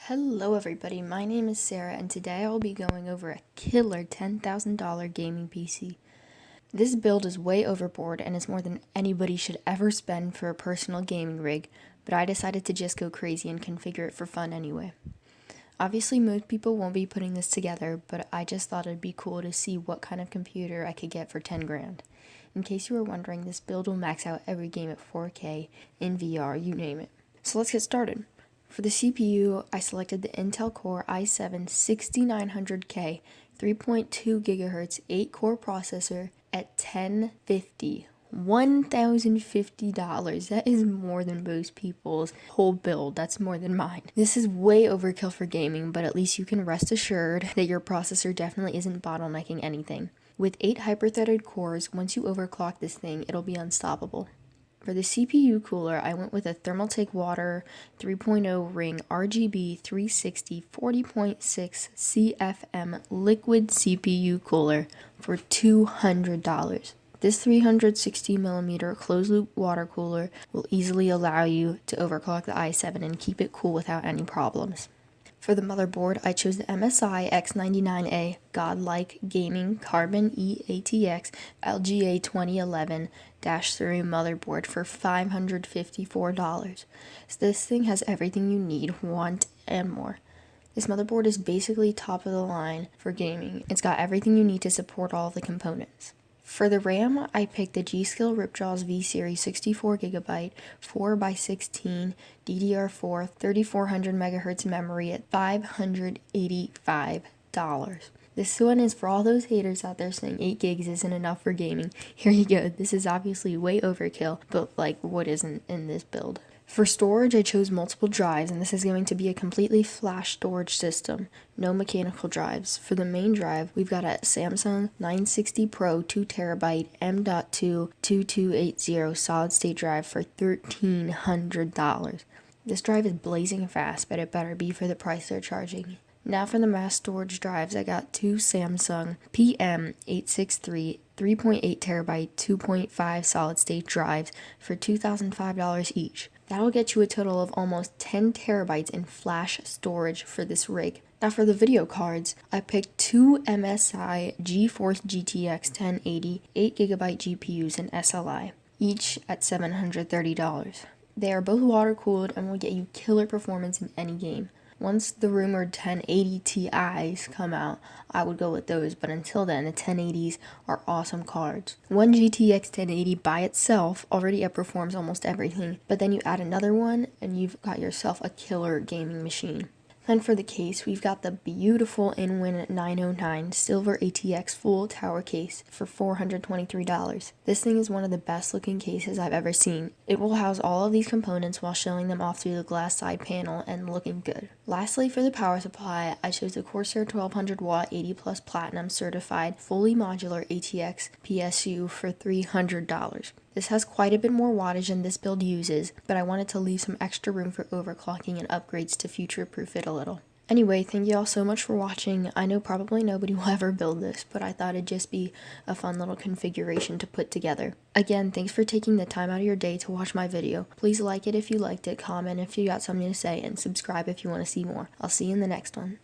Hello everybody, my name is Sarah and today I'll be going over a killer $10,000 gaming PC. This build is way overboard and is more than anybody should ever spend for a personal gaming rig, but I decided to just go crazy and configure it for fun anyway. Obviously most people won't be putting this together, but I just thought it'd be cool to see what kind of computer I could get for 10 grand. In case you were wondering, this build will max out every game at 4K, in VR, you name it. So let's get started. For the CPU, I selected the Intel Core i7-6900K 3.2 GHz 8-core processor at $1,050. $1,050. That is more than most people's whole build. That's more than mine. This is way overkill for gaming, but at least you can rest assured that your processor definitely isn't bottlenecking anything. With 8 hyper-threaded cores, once you overclock this thing, it'll be unstoppable. For the CPU cooler, I went with a Thermaltake Water 3.0 Ring RGB 360 40.6 CFM liquid CPU cooler for $200. This 360mm closed-loop water cooler will easily allow you to overclock the i7 and keep it cool without any problems. For the motherboard, I chose the MSI X99A GODLIKE Gaming Carbon EATX LGA 2011-3 motherboard for $554. So this thing has everything you need, want, and more. This motherboard is basically top of the line for gaming. It's got everything you need to support all of the components. For the RAM, I picked the Gskill Ripjaws V-Series 64GB 4x16 DDR4 3400 MHz memory at $585. This one is for all those haters out there saying 8 gigs isn't enough for gaming. Here you go. This is obviously way overkill, but like what isn't in this build? For storage, I chose multiple drives, and this is going to be a completely flash storage system, no mechanical drives. For the main drive, we've got a Samsung 960 Pro 2TB M.2 2280 solid-state drive for $1,300. This drive is blazing fast, but it better be for the price they're charging. Now for the mass storage drives, I got two Samsung PM863 3.8TB 2.5 solid-state drives for $2,005 each. That'll get you a total of almost 10 terabytes in flash storage for this rig. Now for the video cards, I picked two MSI GTX 1080 8GB GPUs in SLI, each at $730. They are both water-cooled and will get you killer performance in any game. Once the rumored 1080 Ti's come out, I would go with those, but until then, the 1080s are awesome cards. One GTX 1080 by itself already outperforms almost everything, but then you add another one, and you've got yourself a killer gaming machine. And for the case, we've got the beautiful Inwin 909 Silver ATX full tower case for $423. This thing is one of the best looking cases I've ever seen. It will house all of these components while showing them off through the glass side panel and looking good. Lastly, for the power supply, I chose the Corsair 1200 watt 80 plus platinum certified fully modular ATX PSU for $300. This has quite a bit more wattage than this build uses, but I wanted to leave some extra room for overclocking and upgrades to future-proof it a little. Anyway, thank you all so much for watching. I know probably nobody will ever build this, but I thought it'd just be a fun little configuration to put together. Again, thanks for taking the time out of your day to watch my video. Please like it if you liked it, comment if you got something to say, and subscribe if you want to see more. I'll see you in the next one.